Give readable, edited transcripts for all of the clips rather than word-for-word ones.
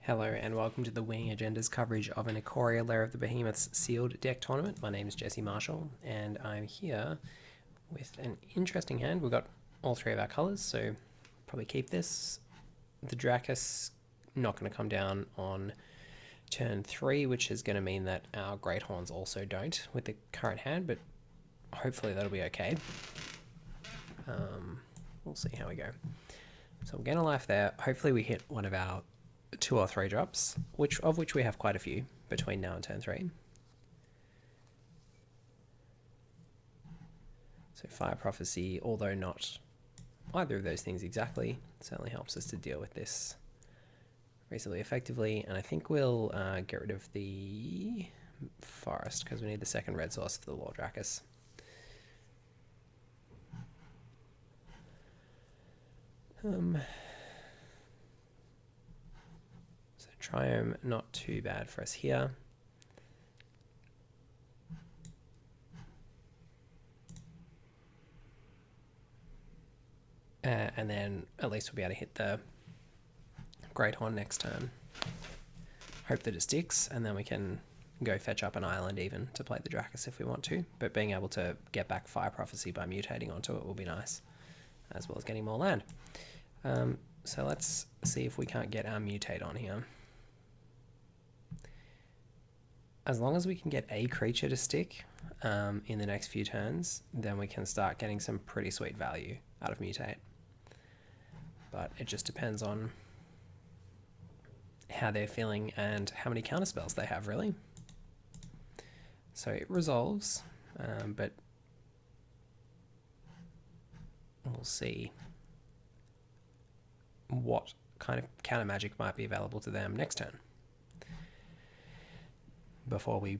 Hello and welcome to the Wing Agenda's coverage of an Ikoria Lair of the Behemoths sealed deck tournament. My name is Jesse Marshall and I'm here with an interesting hand. We've got all three of our colours, so probably keep this. The Dracus not going to come down on turn 3, which is going to mean that our Great Horns also don't with the current hand, but hopefully that'll be okay. We'll see how we go. So we'll gain a life there. Hopefully we hit one of our 2 or 3 drops, which we have quite a few between now and turn 3. So Fire Prophecy, although not either of those things exactly, certainly helps us to deal with this reasonably effectively. And I think we'll get rid of the Forest because we need the second red source for the Lord Dracus. So Triome, not too bad for us here. And then at least we'll be able to hit the Great Horn next turn. Hope that it sticks, and then we can go fetch up an island even to play the Dracus if we want to. But being able to get back Fire Prophecy by mutating onto it will be nice, as well as getting more land. So let's see if we can't get our Mutate on here. As long as we can get a creature to stick in the next few turns, then we can start getting some pretty sweet value out of Mutate. But it just depends on how they're feeling and how many counterspells they have, really. So it resolves, but we'll see what kind of counter magic might be available to them next turn before we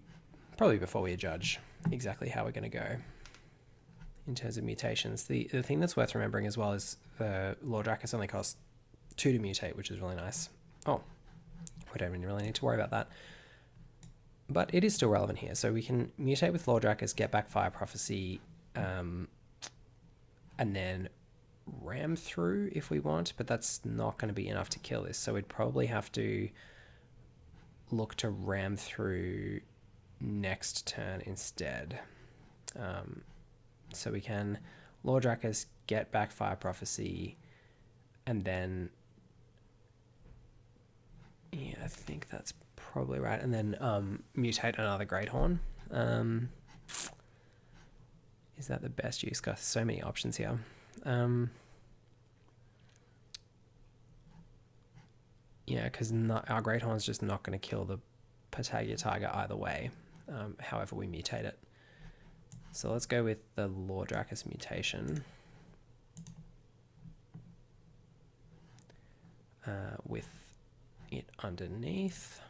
judge exactly how we're going to go in terms of mutations. The thing that's worth remembering as well is the Lord Dracus only costs 2 to mutate, which is really nice. Oh, we don't really need to worry about that. But it is still relevant here. So we can mutate with Lord Dracus, get back Fire Prophecy, and then ram through if we want, but that's not going to be enough to kill this. So we'd probably have to look to ram through next turn instead. So we can Lord Dracus, get back Fire Prophecy, and then yeah, I think that's probably right. And then mutate another Great Horn. Is that the best use? Got so many options here. Yeah, because our Great Horn's just not going to kill the Patagia Tiger either way, however we mutate it. So let's go with the Lord Dracus mutation. With it underneath.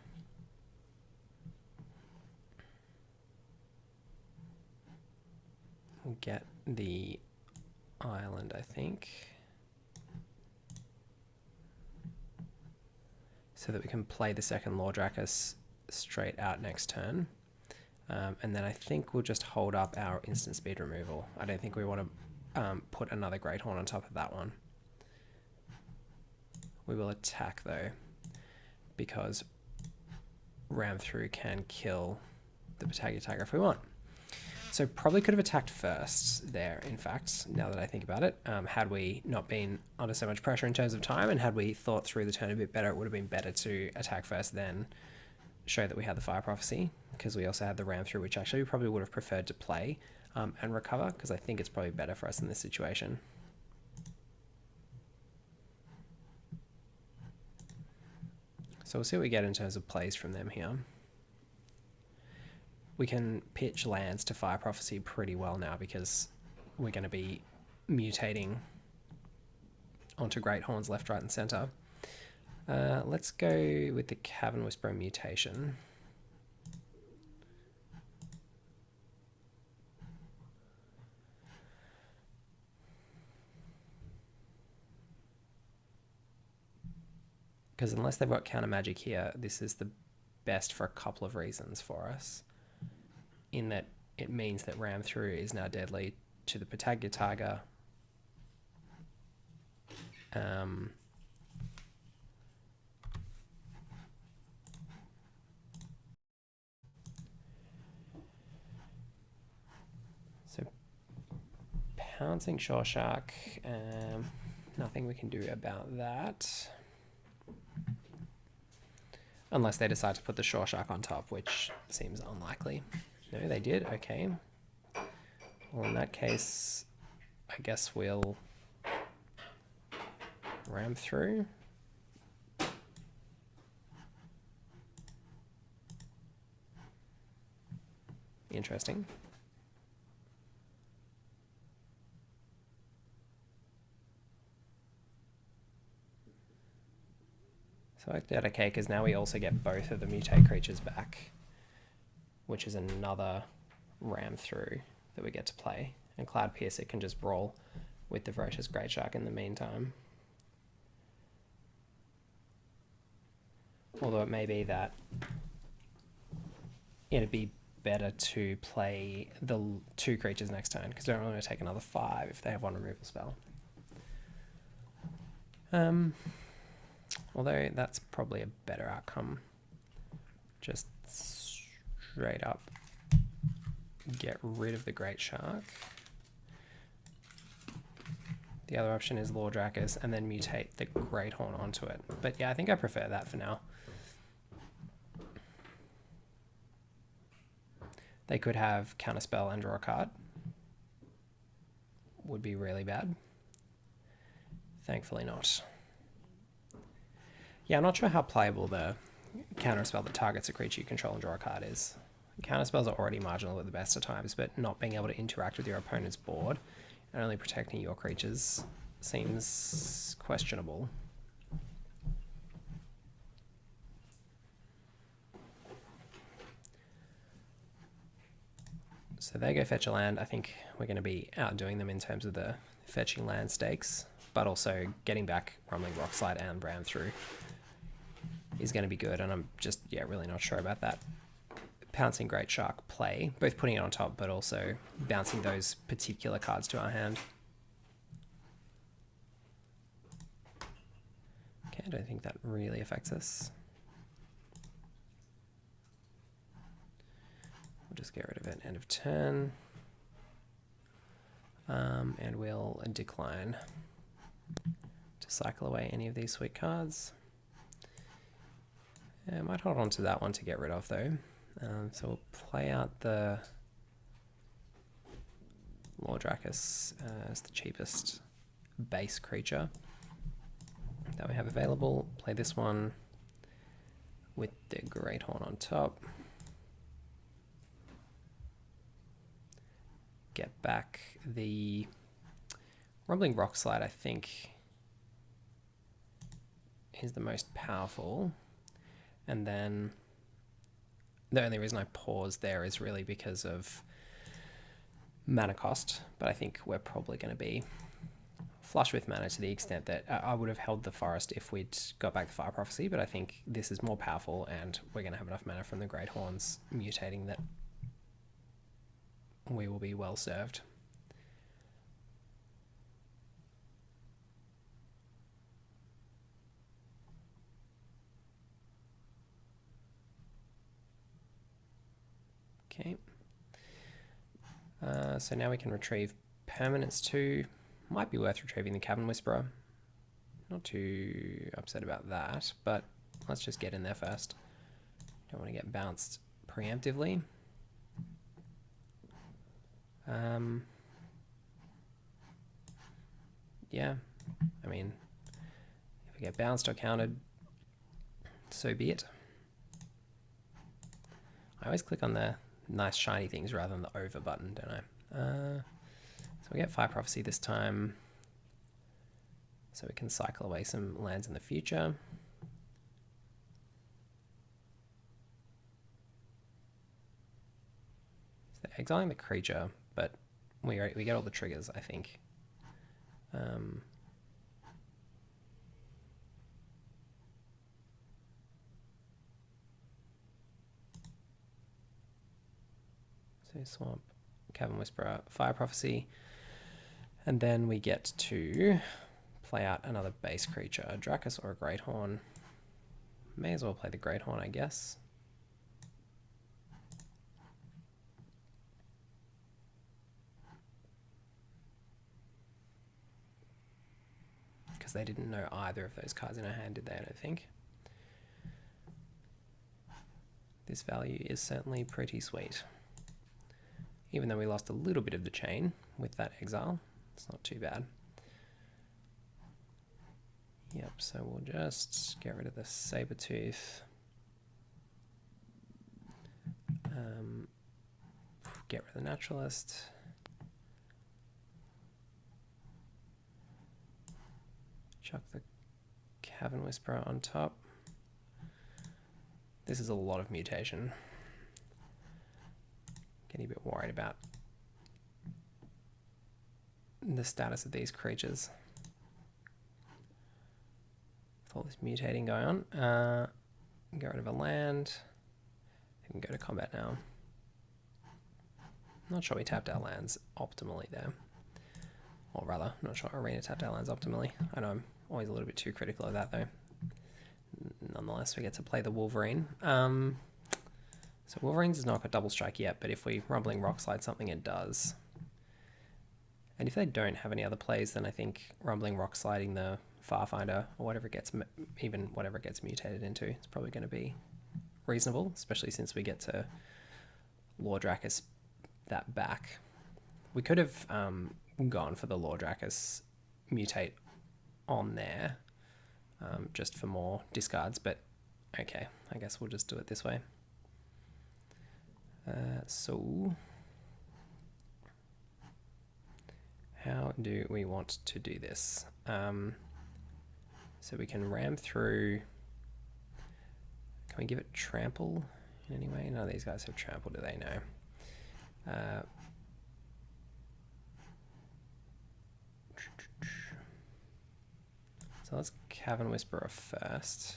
We'll get the island, I think, so that we can play the second Lord Dracus straight out next turn. And then I think we'll just hold up our instant speed removal. I don't think we want to put another Great Horn on top of that one. We will attack though, because ram through can kill the Patagia Tiger if we want. So probably could have attacked first there, in fact, now that I think about it. Had we not been under so much pressure in terms of time, and had we thought through the turn a bit better, it would have been better to attack first, then show that we had the Fire Prophecy, because we also had the ram through, which actually we probably would have preferred to play and recover, because I think it's probably better for us in this situation. So we'll see what we get in terms of plays from them here. We can pitch lands to Fire Prophecy pretty well now because we're going to be mutating onto Great Horns left, right, and center. Let's go with the Cavern Whisperer mutation. Because unless they've got counter magic here, this is the best for a couple of reasons for us. In that it means that ram through is now deadly to the Patagia Tiger. pouncing shore shark. Nothing we can do about that. Unless they decide to put the shore shark on top, which seems unlikely. No, they did. Okay. Well, in that case, I guess we'll ram through. Interesting. So I did okay, because now we also get both of the mutate creatures back, which is another ram through that we get to play. And Cloud Piercer can just brawl with the Voracious Great Shark in the meantime. Although it may be that it'd be better to play the 2 creatures next turn, because they don't really want to take another 5 if they have 1 removal spell. Although that's probably a better outcome. Just straight up get rid of the Great Shark. The other option is Lordrakis and then mutate the Great Horn onto it. But yeah, I think I prefer that for now. They could have Counterspell and draw a card. Would be really bad. Thankfully not. Yeah, I'm not sure how playable the Counterspell that targets a creature you control and draw a card is. Counterspells are already marginal at the best of times, but not being able to interact with your opponent's board and only protecting your creatures seems questionable. So they go fetch a land. I think we're going to be outdoing them in terms of the fetching land stakes, but also getting back Rumbling Rockslide and Ram through is going to be good, and I'm just, really not sure about that Pouncing Great Shark play, both putting it on top, but also bouncing those particular cards to our hand. Okay, I don't think that really affects us. We'll just get rid of it, end of turn. And we'll decline to cycle away any of these sweet cards. I might hold on to that one to get rid of though. So we'll play out the Lordrakis as the cheapest base creature that we have available. Play this one with the Great Horn on top. Get back the Rumbling Rockslide, I think, is the most powerful. And then the only reason I pause there is really because of mana cost, but I think we're probably going to be flush with mana to the extent that I would have held the Forest if we'd got back the Fire Prophecy, but I think this is more powerful and we're going to have enough mana from the Great Horns mutating that we will be well served. Okay. So now we can retrieve permanents too. Might be worth retrieving the Cavern Whisperer. Not too upset about that, but let's just get in there first. Don't want to get bounced preemptively. Yeah, I mean, if we get bounced or countered, so be it. I always click on the nice shiny things rather than the over button, don't I? So we get Fire Prophecy this time, so we can cycle away some lands in the future. So exiling the creature, but we get all the triggers, I think. So swamp, Cavern Whisperer, Fire Prophecy, and then we get to play out another base creature, a Drakus or a Great Horn. May as well play the Great Horn, I guess. because they didn't know either of those cards in our hand, did they? I don't think. This value is certainly pretty sweet. Even though we lost a little bit of the chain with that exile, it's not too bad. Yep, so we'll just get rid of the Sabertooth. Get rid of the Naturalist. Chuck the Cavern Whisperer on top. This is a lot of mutation. Getting a bit worried about the status of these creatures. With all this mutating going on. Get rid of a land. We can go to combat now. Not sure we tapped our lands optimally there. Or rather, not sure Arena tapped our lands optimally. I know I'm always a little bit too critical of that though. Nonetheless, we get to play the Wolverine. So Wolverine's not got double strike yet, but if we Rumbling Rockslide something, it does. And if they don't have any other plays, then I think Rumbling Rocksliding the Farfinder or whatever it gets, even whatever it gets mutated into, it's probably going to be reasonable, especially since we get to Lordrakis that back. We could have gone for the Lordrakis mutate on there, just for more discards, but okay, I guess we'll just do it this way. So how do we want to do this? So we can ram through. Can we give it trample in any way? No, these guys have trample, do they? No. So let's Cavern Whisperer first.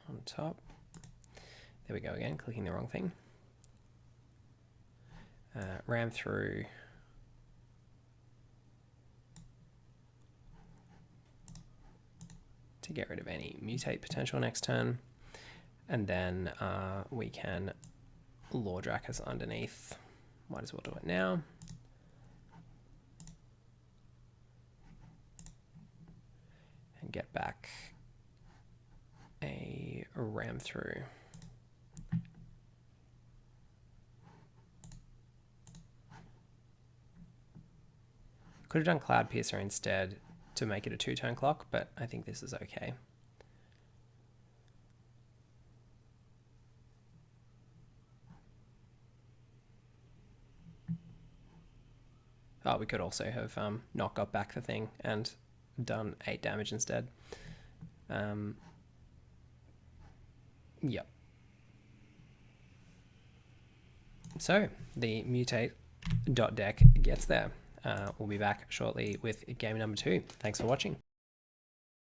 On top. There we go again, clicking the wrong thing. Ram through. To get rid of any mutate potential next turn. And then we can Lordrakis underneath. Might as well do it now. And get back a ram through. Could have done Cloud Piercer instead to make it a 2-turn clock, but I think this is okay. Oh, we could also have not got back the thing and done 8 damage instead. Yep. So the Mutate deck gets there. We'll be back shortly with game number 2. Thanks for watching.